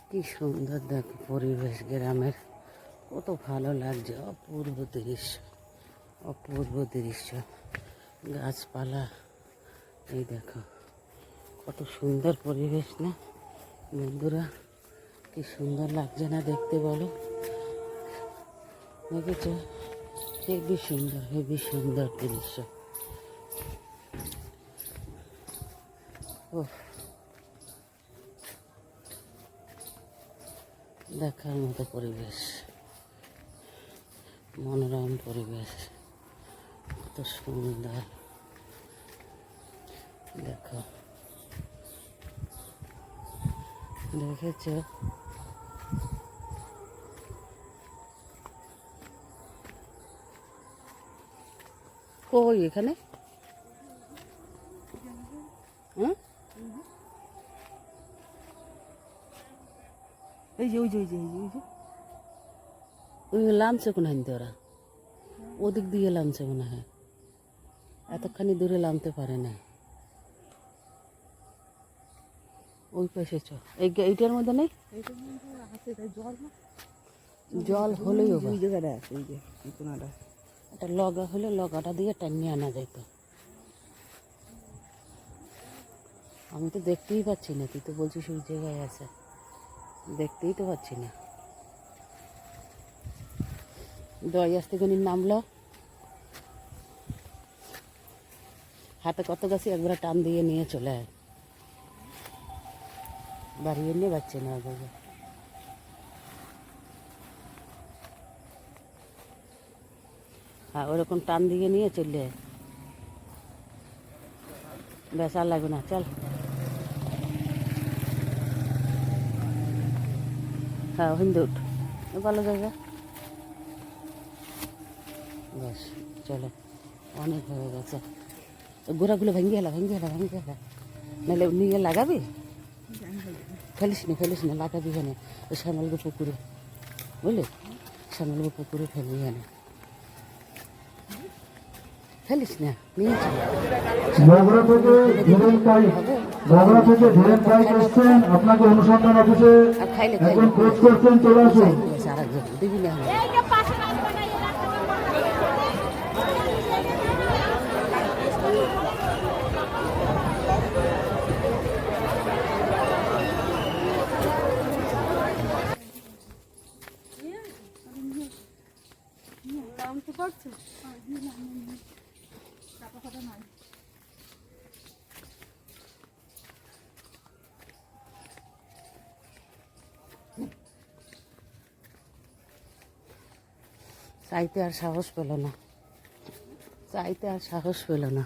কি সুন্দর দেখো পরিবেশ গ্রামের, কত ভালো লাগছে। অপূর্ব দৃশ্য, অপূর্ব দৃশ্য, গাছপালা। এই দেখো কত সুন্দর পরিবেশ না বন্ধুরা, কি সুন্দর লাগছে না দেখতে বলো। দেখেছ, হেবি সুন্দর, হেবি সুন্দর দৃশ্য। ও দেখার মতো পরিবেশ, মনোরম পরিবেশ, কত সুন্দর। দেখো, দেখেছ কই এখানে? হ্যাঁ, এই যে ওই যে ওই যে ওই যে ওই লামছে কোন হাইতে ওরা, ওদিক দিয়ে লামছে মনে হয়, এতখানি দূরে লামতে পারে না। ওই পাশে চ, এইটার মধ্যে নেই জল হলেই একটা লগা হলে লগাটা দিয়ে টানিয়ে আনা যেত। আমি তো দেখতেই পাচ্ছি না, তুই তো বলছিস ওই জায়গায় আছে, দেখতেই তো পাচ্ছি না। দই আসতে কোন নামলো, হাতে কত গাছি একবার টান দিয়ে নিয়ে চলে আয়, বাড়িয়ে নিয়ে পাচ্ছে না আগে। হ্যাঁ, ওরকম টান দিয়ে নিয়ে চলে আয়, ব্যাস আর লাগবে না, চল। হ্যাঁ, হিন্দু উঠ, ভালো জায়গা, ব্যাস চলো, অনেক হয়ে গেছে। গোড়াগুলো ভেঙে গেলা, ভেঙে গেলা, ভেঙে গেলা, নাহলে নিয়ে লাগাবি, ফেলিস না লাগাবি এখানে শ্যামলগো পুকুরে, বুঝলি, শ্যামলগো পুকুরে ফেলবি এখানে, ফেলিস না, নিয়ে আপনাকে অনুসন্ধান অফিসে একজন খোঁজ করছেন, চলে আসুন। দিবি না চাইতে আর সাহস পেল না, চাইতে আর সাহস পেল না।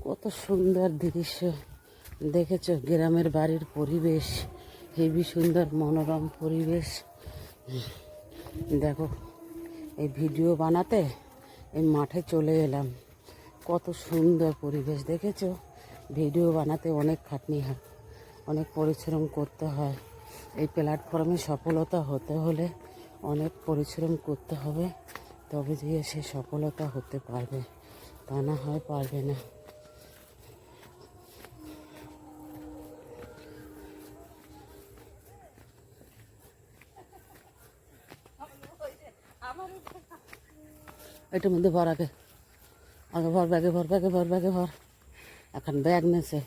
কত সুন্দর দৃশ্য দেখেছো, গ্রামের বাড়ির পরিবেশ, হেবি সুন্দর মনোরম পরিবেশ। দেখো, এই ভিডিও বানাতে এই মাঠে চলে এলাম, কত সুন্দর পরিবেশ দেখেছো। ভিডিও বানাতে অনেক খাটনি হয়, অনেক পরিশ্রম করতে হয়। এই প্ল্যাটফর্মে সফলতা হতে হলে অনেক পরিশ্রম করতে হবে, তবে গিয়ে সে সফলতা হতে পারবে, তা না হয় পারবে না। এটার মধ্যে ভর, আগে আগে ভর, ব্যাগে ভর, ব্যাগে ভর, ব্যাগে ভর, এখন ব্যাগ নেছে।